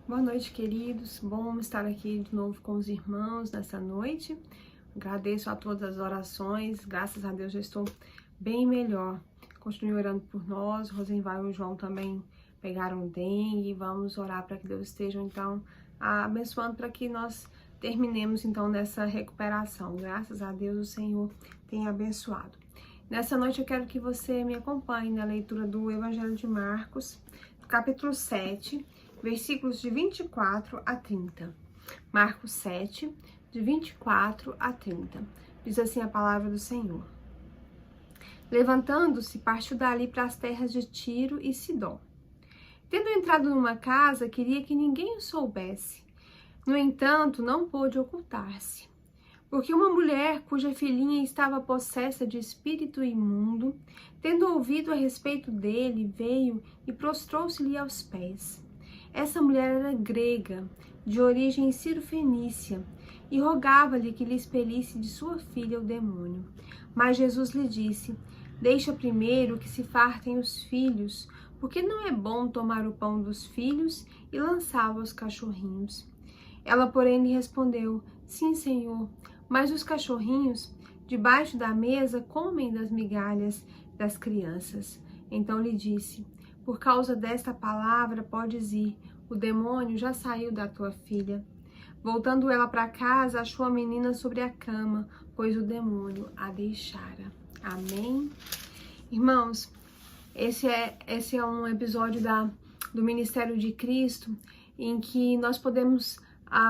Boa noite, queridos. Bom estar aqui de novo com os irmãos nessa noite. Agradeço a todas as orações. Graças a Deus já estou bem melhor. Continue orando por nós. Rosenval e o João também pegaram dengue. Vamos orar para que Deus esteja, então, abençoando para que nós terminemos, então, nessa recuperação. Graças a Deus o Senhor tem abençoado. Nessa noite eu quero que você me acompanhe na leitura do Evangelho de Marcos, capítulo 7, versículos de 24 a 30. Marcos 7, de 24 a 30. Diz assim a palavra do Senhor. Levantando-se, partiu dali para as terras de Tiro e Sidom. Tendo entrado numa casa, queria que ninguém o soubesse. No entanto, não pôde ocultar-se. Porque uma mulher cuja filhinha estava possessa de espírito imundo, tendo ouvido a respeito dele, veio e prostrou-se-lhe aos pés. Essa mulher era grega, de origem cirofenícia, e rogava-lhe que lhe expelisse de sua filha o demônio. Mas Jesus lhe disse: deixa primeiro que se fartem os filhos, porque não é bom tomar o pão dos filhos e lançá-lo aos cachorrinhos. Ela, porém, lhe respondeu: sim, Senhor, mas os cachorrinhos, debaixo da mesa, comem das migalhas das crianças. Então lhe disse: por causa desta palavra podes ir, o demônio já saiu da tua filha. Voltando ela para casa, achou a menina sobre a cama, pois o demônio a deixara. Amém? Irmãos, esse é um episódio do Ministério de Cristo, em que nós podemos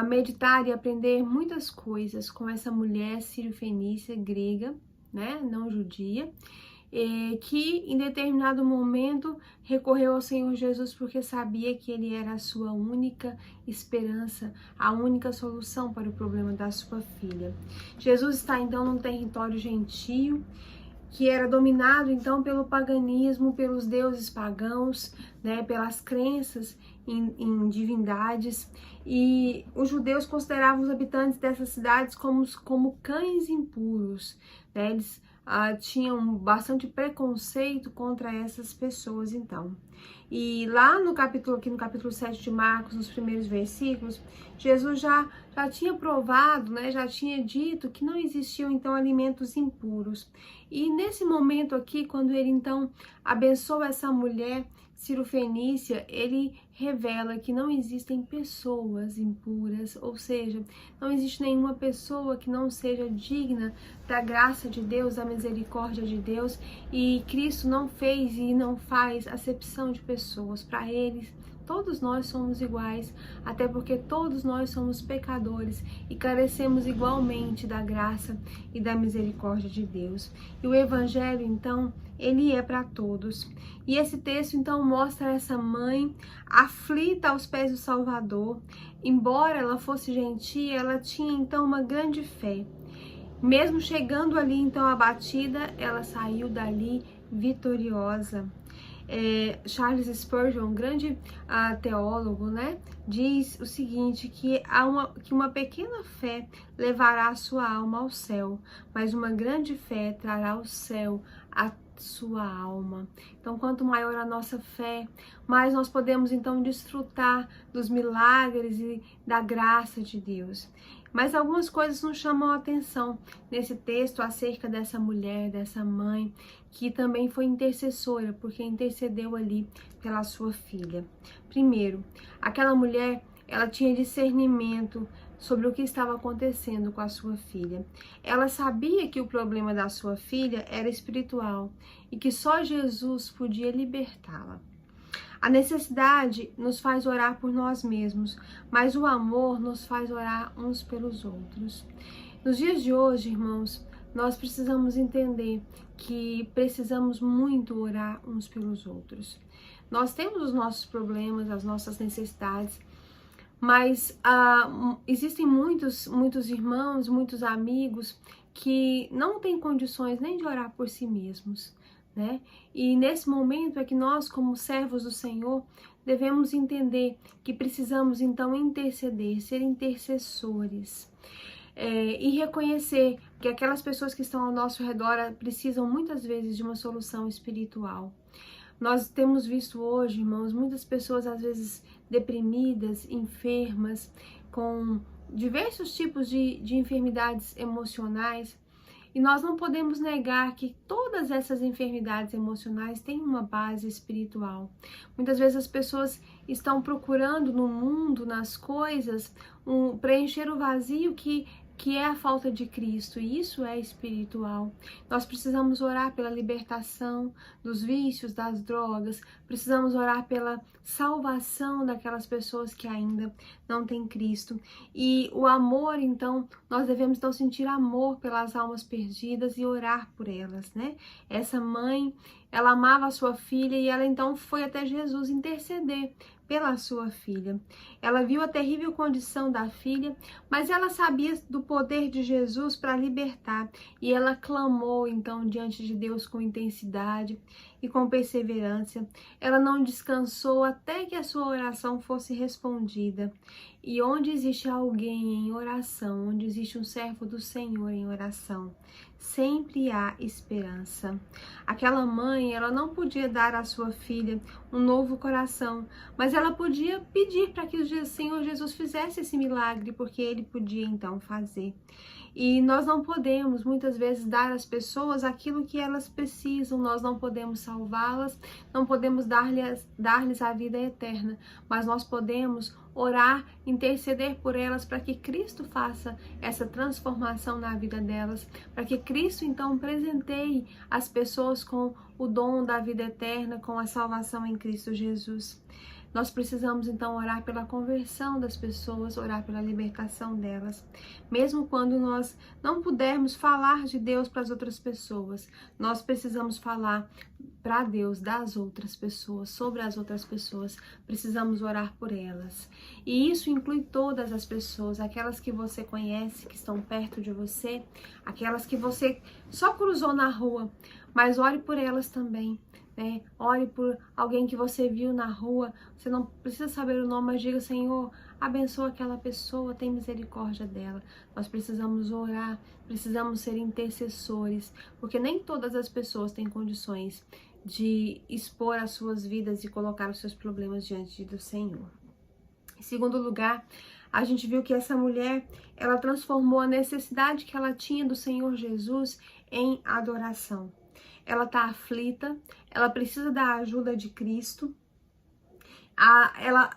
meditar e aprender muitas coisas com essa mulher sírio-fenícia grega, né, não judia, que em determinado momento recorreu ao Senhor Jesus porque sabia que ele era a sua única esperança, a única solução para o problema da sua filha. Jesus está então num território gentio, que era dominado então pelo paganismo, pelos deuses pagãos, né, pelas crenças em divindades, e os judeus consideravam os habitantes dessas cidades como cães impuros, né? Eles tinham bastante preconceito contra essas pessoas, então. E lá aqui no capítulo 7 de Marcos, nos primeiros versículos, Jesus já tinha provado, né, já tinha dito que não existiam, então, alimentos impuros. E nesse momento aqui, quando ele, então, abençoa essa mulher cirofenícia, ele revela que não existem pessoas impuras, ou seja, não existe nenhuma pessoa que não seja digna da graça de Deus, da misericórdia de Deus, e Cristo não fez e não faz acepção de pessoas. Para eles, todos nós somos iguais, até porque todos nós somos pecadores e carecemos igualmente da graça e da misericórdia de Deus. E o Evangelho, então, ele é para todos. E esse texto, então, mostra essa mãe aflita aos pés do Salvador. Embora ela fosse gentia, ela tinha, então, uma grande fé. Mesmo chegando ali, então, abatida, ela saiu dali vitoriosa. Charles Spurgeon, um grande teólogo, né, diz o seguinte, que uma pequena fé levará a sua alma ao céu, mas uma grande fé trará o céu à sua alma. Então, quanto maior a nossa fé, mais nós podemos, então, desfrutar dos milagres e da graça de Deus. Mas algumas coisas nos chamam a atenção nesse texto acerca dessa mulher, dessa mãe, que também foi intercessora, porque intercedeu ali pela sua filha. Primeiro, aquela mulher, ela tinha discernimento sobre o que estava acontecendo com a sua filha. Ela sabia que o problema da sua filha era espiritual e que só Jesus podia libertá-la. A necessidade nos faz orar por nós mesmos, mas o amor nos faz orar uns pelos outros. Nos dias de hoje, irmãos, nós precisamos entender que precisamos muito orar uns pelos outros. Nós temos os nossos problemas, as nossas necessidades, mas existem muitos irmãos, muitos amigos que não têm condições nem de orar por si mesmos, né? E nesse momento é que nós, como servos do Senhor, devemos entender que precisamos então interceder, ser intercessores, e reconhecer que aquelas pessoas que estão ao nosso redor precisam muitas vezes de uma solução espiritual. Nós temos visto hoje, irmãos, muitas pessoas às vezes deprimidas, enfermas, com diversos tipos de enfermidades emocionais. E nós não podemos negar que todas essas enfermidades emocionais têm uma base espiritual. Muitas vezes as pessoas estão procurando no mundo, nas coisas, preencher o vazio que é a falta de Cristo, e isso é espiritual. Nós precisamos orar pela libertação dos vícios, das drogas, precisamos orar pela salvação daquelas pessoas que ainda não têm Cristo. E o amor, então, nós devemos então sentir amor pelas almas perdidas e orar por elas, né? Essa mãe, ela amava a sua filha e ela então foi até Jesus interceder pela sua filha. Ela viu a terrível condição da filha, mas ela sabia do poder de Jesus para libertar, e ela clamou então diante de Deus com intensidade e com perseverança. Ela não descansou até que a sua oração fosse respondida. E onde existe alguém em oração, onde existe um servo do Senhor em oração, sempre há esperança. Aquela mãe, ela não podia dar à sua filha um novo coração, mas ela podia pedir para que o Senhor Jesus fizesse esse milagre, porque ele podia então fazer. E nós não podemos, muitas vezes, dar às pessoas aquilo que elas precisam, nós não podemos salvá-las, não podemos dar-lhes a vida eterna, mas nós podemos orar, interceder por elas para que Cristo faça essa transformação na vida delas, para que Cristo então presenteie as pessoas com o dom da vida eterna, com a salvação em Cristo Jesus. Nós precisamos então orar pela conversão das pessoas, orar pela libertação delas. Mesmo quando nós não pudermos falar de Deus para as outras pessoas, nós precisamos falar para Deus das outras pessoas, sobre as outras pessoas. Precisamos orar por elas. E isso inclui todas as pessoas, aquelas que você conhece, que estão perto de você, aquelas que você só cruzou na rua, mas ore por elas também. Ore por alguém que você viu na rua, você não precisa saber o nome, mas diga: Senhor, abençoa aquela pessoa, tem misericórdia dela. Nós precisamos orar, precisamos ser intercessores, porque nem todas as pessoas têm condições de expor as suas vidas e colocar os seus problemas diante do Senhor. Em segundo lugar, a gente viu que essa mulher, ela transformou a necessidade que ela tinha do Senhor Jesus em adoração. Ela está aflita, ela precisa da ajuda de Cristo, ela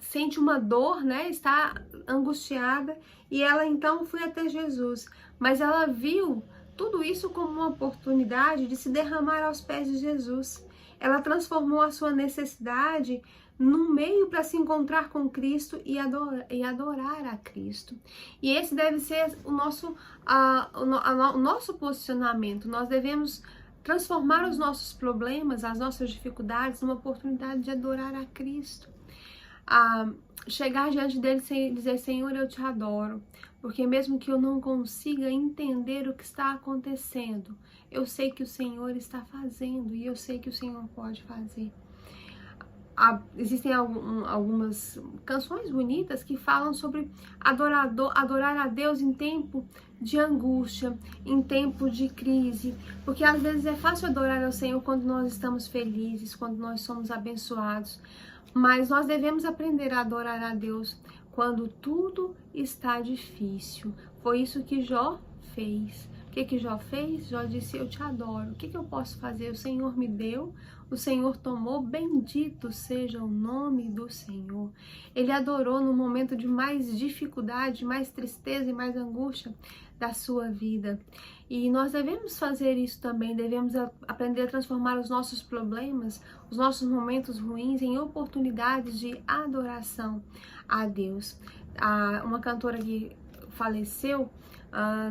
sente uma dor, né? Está angustiada, e ela então foi até Jesus, mas ela viu tudo isso como uma oportunidade de se derramar aos pés de Jesus. Ela transformou a sua necessidade num meio para se encontrar com Cristo e adorar a Cristo. E esse deve ser o nosso posicionamento. Nós devemos transformar os nossos problemas, as nossas dificuldades, numa oportunidade de adorar a Cristo. Chegar diante dele e dizer: Senhor, eu te adoro, porque mesmo que eu não consiga entender o que está acontecendo, eu sei que o Senhor está fazendo e eu sei que o Senhor pode fazer. Existem algumas canções bonitas que falam sobre adorar a Deus em tempo de angústia, em tempo de crise, porque às vezes é fácil adorar ao Senhor quando nós estamos felizes, quando nós somos abençoados, mas nós devemos aprender a adorar a Deus quando tudo está difícil. Foi isso que Jó fez. O que Jó fez? Jó disse: eu te adoro. O que eu posso fazer? O Senhor me deu, o Senhor tomou, bendito seja o nome do Senhor. Ele adorou no momento de mais dificuldade, mais tristeza e mais angústia da sua vida. E nós devemos fazer isso também, devemos aprender a transformar os nossos problemas, os nossos momentos ruins em oportunidades de adoração a Deus. Uma cantora que faleceu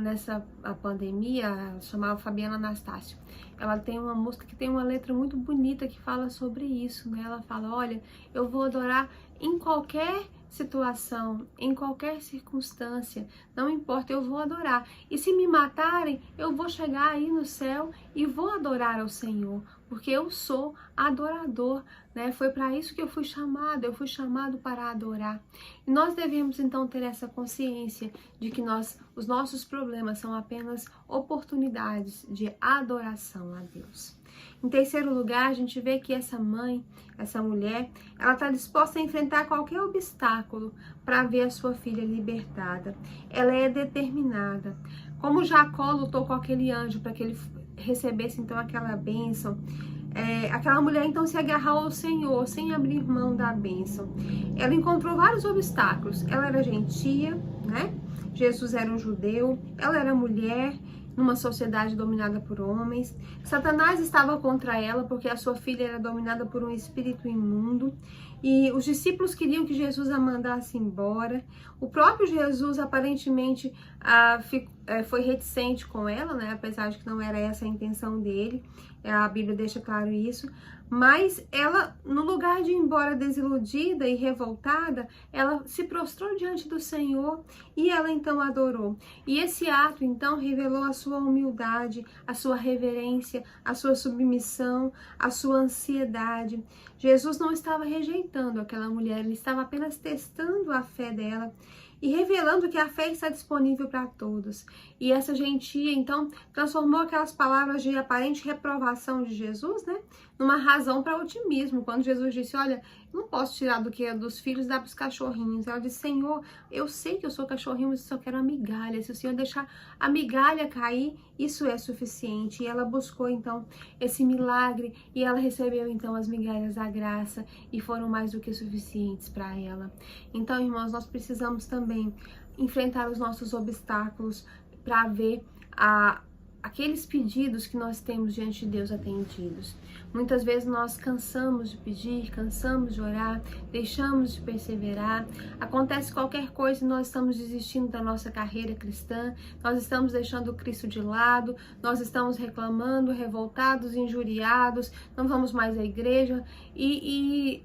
nessa pandemia, chamava Fabiana Anastácio. Ela tem uma música que tem uma letra muito bonita que fala sobre isso, né? Ela fala: olha, eu vou adorar em qualquer situação, em qualquer circunstância, não importa, eu vou adorar. E se me matarem, eu vou chegar aí no céu e vou adorar ao Senhor, porque eu sou adorador, né? Foi para isso que eu fui chamado para adorar. E nós devemos então ter essa consciência de que os nossos problemas são apenas oportunidades de adoração a Deus. Em terceiro lugar, a gente vê que essa mãe, essa mulher, ela está disposta a enfrentar qualquer obstáculo para ver a sua filha libertada. Ela é determinada. Como Jacó lutou com aquele anjo para que ele recebesse então aquela bênção, aquela mulher então se agarrou ao Senhor sem abrir mão da bênção. Ela encontrou vários obstáculos. Ela era gentia, né? Jesus era um judeu, ela era mulher numa sociedade dominada por homens. Satanás estava contra ela porque a sua filha era dominada por um espírito imundo. E os discípulos queriam que Jesus a mandasse embora. O próprio Jesus aparentemente foi reticente com ela, né? Apesar de que não era essa a intenção dele. A Bíblia deixa claro isso. Mas ela, no lugar de ir embora desiludida e revoltada, ela se prostrou diante do Senhor e ela então adorou. E esse ato então revelou a sua humildade, a sua reverência, a sua submissão, a sua ansiedade. Jesus não estava rejeitando aquela mulher, ele estava apenas testando a fé dela e revelando que a fé está disponível para todos. E essa gentia, então, transformou aquelas palavras de aparente reprovação de Jesus, né, numa razão para otimismo. Quando Jesus disse, olha, não posso tirar do que é dos filhos e dar para os cachorrinhos. Ela disse, Senhor, eu sei que eu sou cachorrinho, mas eu só quero a migalha. Se o Senhor deixar a migalha cair, isso é suficiente. E ela buscou, então, esse milagre e ela recebeu, então, as migalhas da graça e foram mais do que suficientes para ela. Então, irmãos, nós precisamos também enfrentar os nossos obstáculos para ver aqueles pedidos que nós temos diante de Deus atendidos. Muitas vezes nós cansamos de pedir, cansamos de orar, deixamos de perseverar, acontece qualquer coisa e nós estamos desistindo da nossa carreira cristã, nós estamos deixando o Cristo de lado, nós estamos reclamando, revoltados, injuriados, não vamos mais à igreja e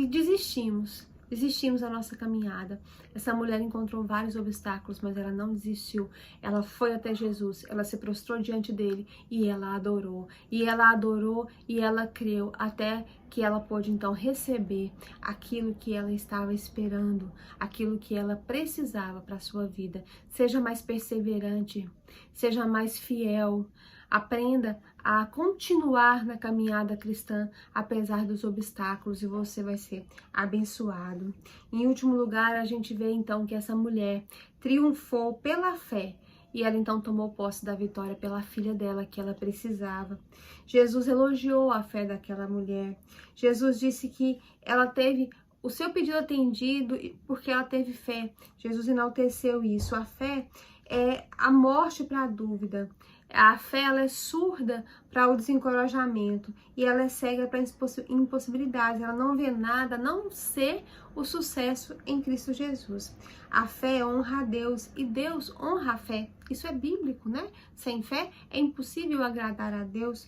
desistimos. Desistimos da nossa caminhada. Essa mulher encontrou vários obstáculos, mas ela não desistiu. Ela foi até Jesus, ela se prostrou diante dele e ela adorou. E ela adorou e ela creu até que ela pôde então receber aquilo que ela estava esperando, aquilo que ela precisava para a sua vida. Seja mais perseverante, seja mais fiel. Aprenda a continuar na caminhada cristã, apesar dos obstáculos, e você vai ser abençoado. Em último lugar, a gente vê então que essa mulher triunfou pela fé, e ela então tomou posse da vitória pela filha dela, que ela precisava. Jesus elogiou a fé daquela mulher. Jesus disse que ela teve o seu pedido atendido porque ela teve fé. Jesus enalteceu isso. A fé é a morte para a dúvida. A fé, ela é surda para o desencorajamento e ela é cega para impossibilidades. Ela não vê nada a não ser o sucesso em Cristo Jesus. A fé honra a Deus e Deus honra a fé. Isso é bíblico, né? Sem fé é impossível agradar a Deus.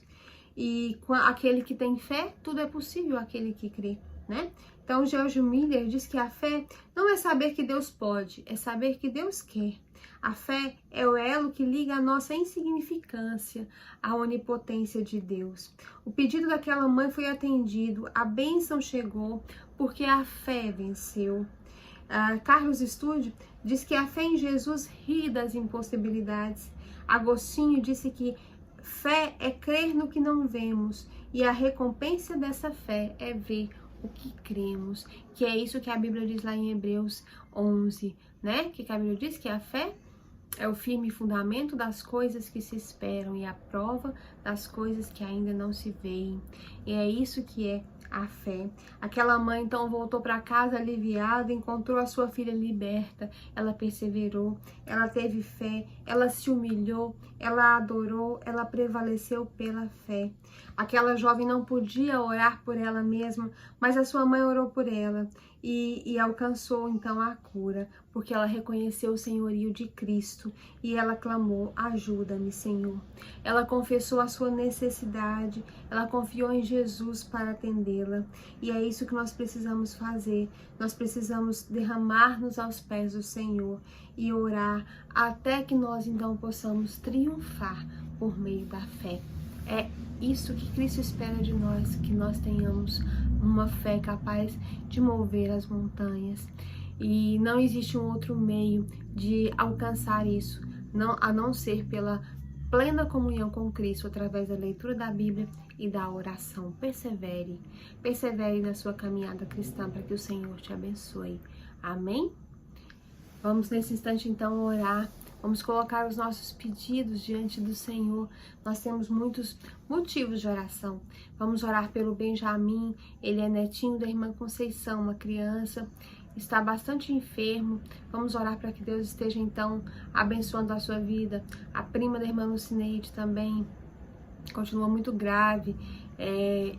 E com aquele que tem fé, tudo é possível aquele que crê, né? Então, George Miller diz que a fé não é saber que Deus pode, é saber que Deus quer. A fé é o elo que liga a nossa insignificância à onipotência de Deus. O pedido daquela mãe foi atendido, a bênção chegou, porque a fé venceu. Carlos Studd diz que a fé em Jesus ri das impossibilidades. Agostinho disse que fé é crer no que não vemos, e a recompensa dessa fé é ver o que cremos, que é isso que a Bíblia diz lá em Hebreus 11, né? Que a Bíblia diz que a fé é o firme fundamento das coisas que se esperam e a prova das coisas que ainda não se veem. E é isso que é a fé. Aquela mãe então voltou para casa aliviada, encontrou a sua filha liberta, ela perseverou, ela teve fé, ela se humilhou, ela adorou, ela prevaleceu pela fé. Aquela jovem não podia orar por ela mesma, mas a sua mãe orou por ela e alcançou então a cura, porque ela reconheceu o senhorio de Cristo e ela clamou, ajuda-me, Senhor. Ela confessou a sua necessidade, ela confiou em Jesus para atendê-la, e é isso que nós precisamos fazer. Nós precisamos derramar-nos aos pés do Senhor e orar até que nós então possamos triunfar por meio da fé. É isso que Cristo espera de nós, que nós tenhamos uma fé capaz de mover as montanhas. E não existe um outro meio de alcançar isso, a não ser pela plena comunhão com Cristo através da leitura da Bíblia e da oração. Persevere na sua caminhada cristã para que o Senhor te abençoe. Amém? Vamos nesse instante então orar. Vamos colocar os nossos pedidos diante do Senhor. Nós temos muitos motivos de oração. Vamos orar pelo Benjamin. Ele é netinho da irmã Conceição, uma criança, está bastante enfermo. Vamos orar para que Deus esteja então abençoando a sua vida. A prima da irmã Lucineide também continua muito grave,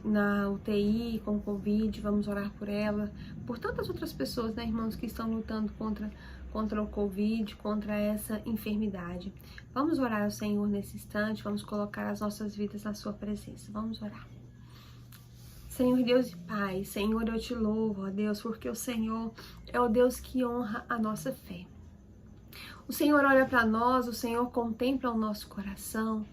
na UTI com Covid. Vamos orar por ela, por tantas outras pessoas, né, irmãos, que estão lutando contra o Covid, contra essa enfermidade. Vamos orar ao Senhor nesse instante, vamos colocar as nossas vidas na sua presença. Vamos orar. Senhor Deus e Pai, Senhor, eu te louvo, ó Deus, porque o Senhor é o Deus que honra a nossa fé. O Senhor olha para nós, o Senhor contempla o nosso coração.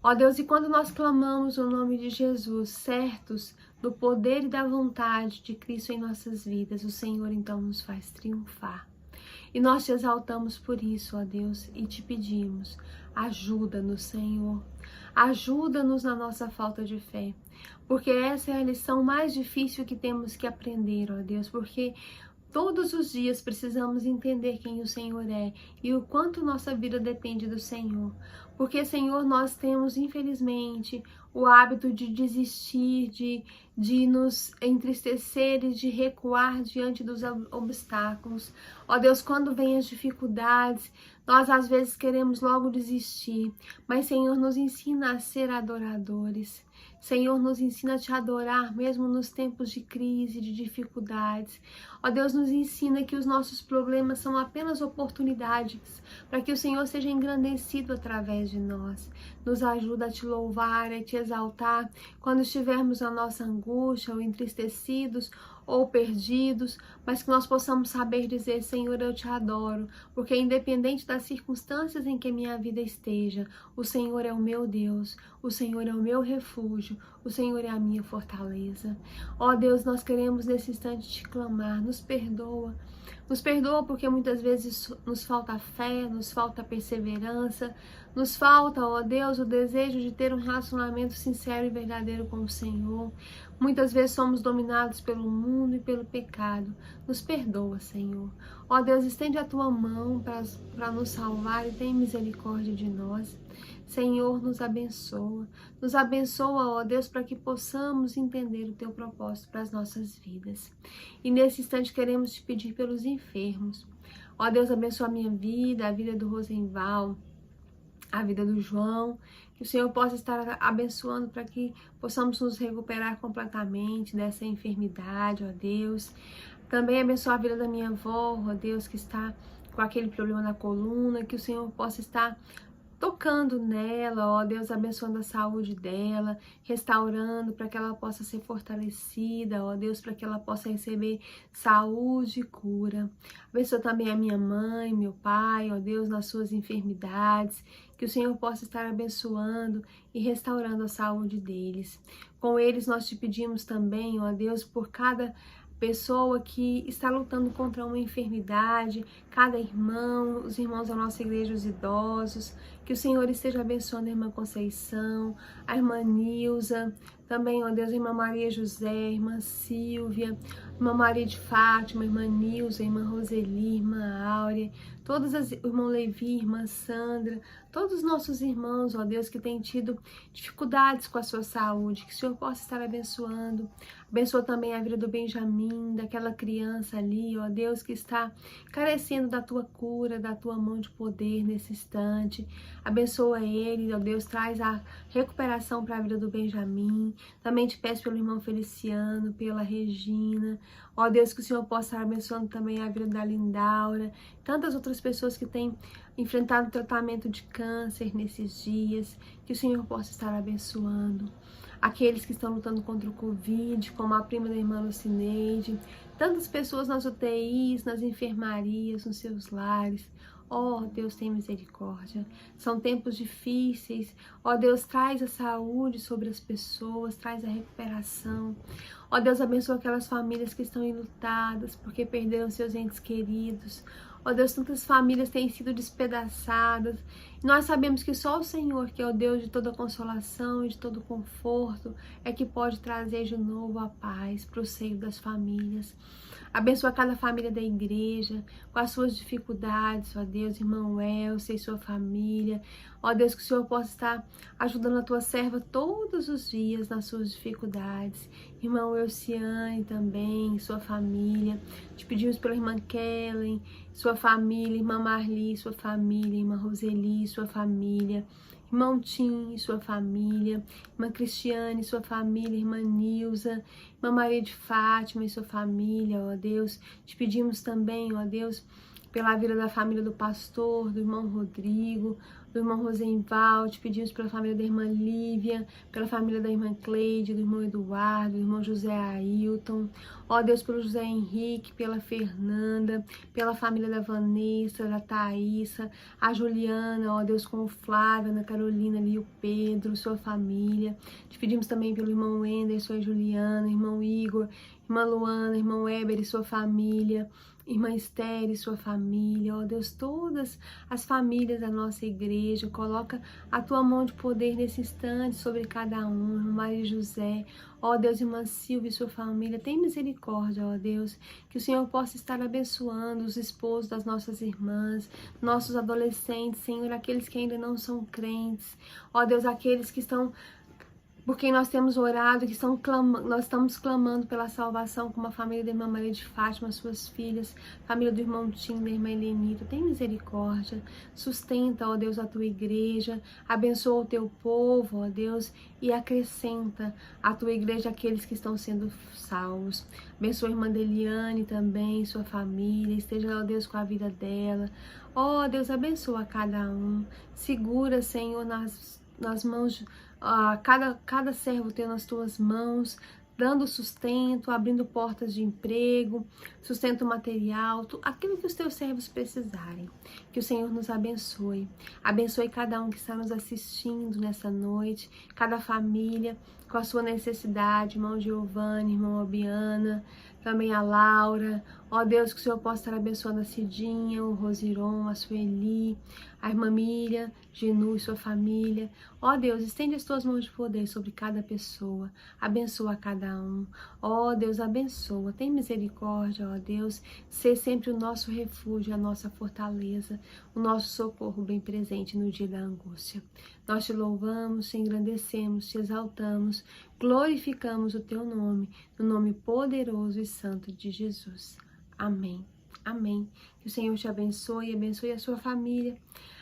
Ó Deus, e quando nós clamamos o nome de Jesus, certos do poder e da vontade de Cristo em nossas vidas, o Senhor então nos faz triunfar. E nós te exaltamos por isso, ó Deus, e te pedimos, ajuda-nos, Senhor. Ajuda-nos na nossa falta de fé, porque essa é a lição mais difícil que temos que aprender, ó Deus, porque todos os dias precisamos entender quem o Senhor é e o quanto nossa vida depende do Senhor. Porque, Senhor, nós temos, infelizmente, o hábito de desistir, de nos entristecer e de recuar diante dos obstáculos. Ó Deus, quando vem as dificuldades, nós às vezes queremos logo desistir. Mas, Senhor, nos ensina a ser adoradores. Senhor, nos ensina a te adorar mesmo nos tempos de crise, de dificuldades. Ó Deus, nos ensina que os nossos problemas são apenas oportunidades para que o Senhor seja engrandecido através de nós. Nos ajuda a te louvar, a te exaltar quando estivermos na nossa angústia ou entristecidos ou perdidos, mas que nós possamos saber dizer, Senhor, eu te adoro, porque independente das circunstâncias em que minha vida esteja, o Senhor é o meu Deus, o Senhor é o meu refúgio, o Senhor é a minha fortaleza. Ó Deus, nós queremos nesse instante te clamar, nos perdoa porque muitas vezes nos falta fé, nos falta perseverança, nos falta, ó Deus, o desejo de ter um relacionamento sincero e verdadeiro com o Senhor. Muitas vezes somos dominados pelo mundo e pelo pecado. Nos perdoa, Senhor. Ó Deus, estende a tua mão para nos salvar e tem misericórdia de nós. Senhor, nos abençoa. Nos abençoa, ó Deus, para que possamos entender o teu propósito para as nossas vidas. E nesse instante queremos te pedir pelos enfermos. Ó Deus, abençoa a minha vida, a vida do Rosenval, a vida do João, que o Senhor possa estar abençoando para que possamos nos recuperar completamente dessa enfermidade, ó Deus. Também abençoa a vida da minha avó, ó Deus, que está com aquele problema na coluna, que o Senhor possa estar tocando nela, ó Deus, abençoando a saúde dela, restaurando para que ela possa ser fortalecida, ó Deus, para que ela possa receber saúde e cura. Abençoa também a minha mãe, meu pai, ó Deus, nas suas enfermidades, que o Senhor possa estar abençoando e restaurando a saúde deles. Com eles nós te pedimos também, ó Deus, por cada pessoa que está lutando contra uma enfermidade, cada irmão, os irmãos da nossa igreja, os idosos, que o Senhor esteja abençoando a irmã Conceição, a irmã Nilza, também, ó Deus, a irmã Maria José, a irmã Silvia, a irmã Maria de Fátima, a irmã Nilza, a irmã Roseli, a irmã Áurea, todos os irmão Levi, irmã Sandra, todos os nossos irmãos, ó Deus, que têm tido dificuldades com a sua saúde, que o Senhor possa estar abençoando. Abençoa também a vida do Benjamin, daquela criança ali, ó Deus, que está carecendo da tua cura, da tua mão de poder nesse instante. Abençoa ele, ó Deus, traz a recuperação para a vida do Benjamin. Também te peço pelo irmão Feliciano, pela Regina. Ó Deus, que o Senhor possa estar abençoando também a vida da Lindaura, tantas outras pessoas que têm enfrentado tratamento de câncer nesses dias, que o Senhor possa estar abençoando. Aqueles que estão lutando contra o Covid, como a prima da irmã Lucineide, tantas pessoas nas UTIs, nas enfermarias, nos seus lares. Ó Deus, tem misericórdia. São tempos difíceis. Ó Deus, traz a saúde sobre as pessoas, traz a recuperação. Ó Deus, abençoa aquelas famílias que estão enlutadas porque perderam seus entes queridos. Ó Deus, tantas famílias têm sido despedaçadas. Nós sabemos que só o Senhor, que é o Deus de toda consolação e de todo conforto, é que pode trazer de novo a paz para o seio das famílias. Abençoa cada família da igreja, com as suas dificuldades, ó Deus, irmão Elcio e sua família. Ó Deus, que o Senhor possa estar ajudando a tua serva todos os dias nas suas dificuldades. Irmão Elciane também, sua família. Te pedimos pela irmã Kellen, sua família, irmã Marli, sua família, irmã Roseli, sua família. Irmão Tim e sua família, irmã Cristiane e sua família, irmã Nilza, irmã Maria de Fátima e sua família, ó Deus. Te pedimos também, ó Deus, pela vida da família do pastor, do irmão Rodrigo, do irmão Rosenval. Te pedimos pela família da irmã Lívia, pela família da irmã Cleide, do irmão Eduardo, do irmão José Ailton. Ó Deus, pelo José Henrique, pela Fernanda, pela família da Vanessa, da Thaísa, a Juliana, ó Deus, com o Flávio, Ana Carolina ali, o Pedro, sua família. Te pedimos também pelo irmão Wender, sua Juliana, irmão Igor, irmã Luana, irmão Weber e sua família. Irmã Esther e sua família, ó Deus, todas as famílias da nossa igreja, coloca a tua mão de poder nesse instante sobre cada um, irmã Maria José, ó Deus, irmã Silvia e sua família, tem misericórdia, ó Deus, que o Senhor possa estar abençoando os esposos das nossas irmãs, nossos adolescentes, Senhor, aqueles que ainda não são crentes, ó Deus, aqueles que estão... por quem nós temos orado, nós estamos clamando pela salvação, como a família da irmã Maria de Fátima, suas filhas, família do irmão Tim, da irmã Helenita. Tem misericórdia, sustenta, ó Deus, a tua igreja, abençoa o teu povo, ó Deus, e acrescenta a tua igreja aqueles que estão sendo salvos. Abençoa a irmã Deliane também, sua família, esteja, ó Deus, com a vida dela. Ó Deus, abençoa cada um, segura, Senhor, nas mãos, cada servo tem nas tuas mãos, dando sustento, abrindo portas de emprego, sustento material, aquilo que os teus servos precisarem. Que o Senhor nos abençoe. Abençoe cada um que está nos assistindo nessa noite, cada família com a sua necessidade, irmão Giovanni, irmã Obiana, também a Laura. Ó Deus, que o Senhor possa estar abençoando a Cidinha, o Rosiron, a Sueli, a irmã Miriam, Genu e sua família. Ó Deus, estende as tuas mãos de poder sobre cada pessoa, abençoa cada um. Ó Deus, abençoa, tem misericórdia, ó Deus, ser sempre o nosso refúgio, a nossa fortaleza, o nosso socorro bem presente no dia da angústia. Nós te louvamos, te engrandecemos, te exaltamos, glorificamos o teu nome, no nome poderoso e santo de Jesus. Amém. Amém. Que o Senhor te abençoe e abençoe a sua família.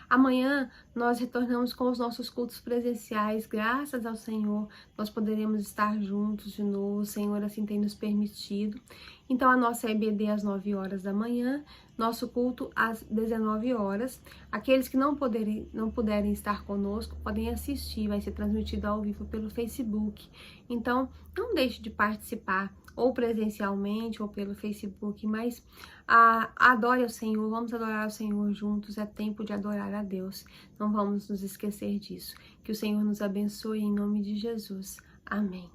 Amanhã nós retornamos com os nossos cultos presenciais. Graças ao Senhor, nós poderemos estar juntos de novo. O Senhor assim tem nos permitido. Então, a nossa EBD às 9 horas da manhã, nosso culto às 19 horas. Aqueles que não puderem estar conosco podem assistir, vai ser transmitido ao vivo pelo Facebook. Então, não deixe de participar, ou presencialmente, ou pelo Facebook, mas adore ao Senhor, vamos adorar ao Senhor juntos, é tempo de adorar a Deus, não vamos nos esquecer disso. Que o Senhor nos abençoe em nome de Jesus. Amém.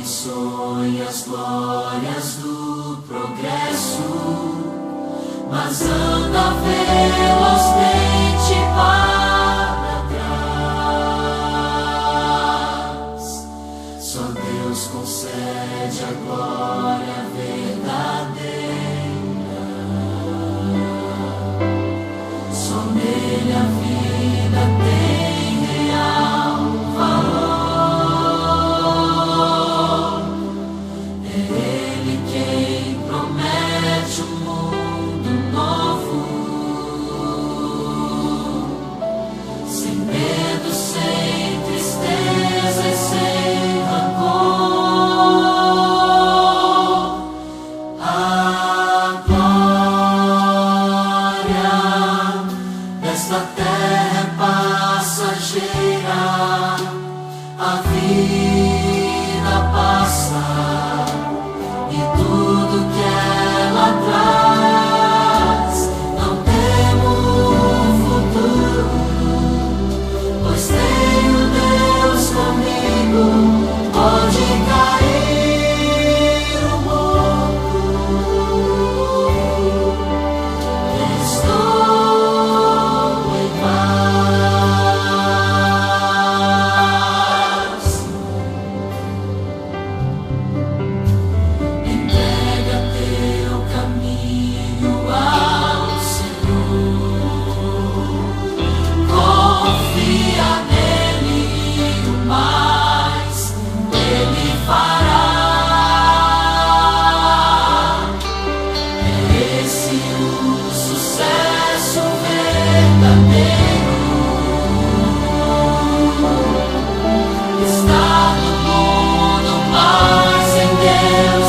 Sonha as glórias do progresso, mas anda velozmente para trás. Só Deus concede a glória verdadeira, só nele a vida tem real Deus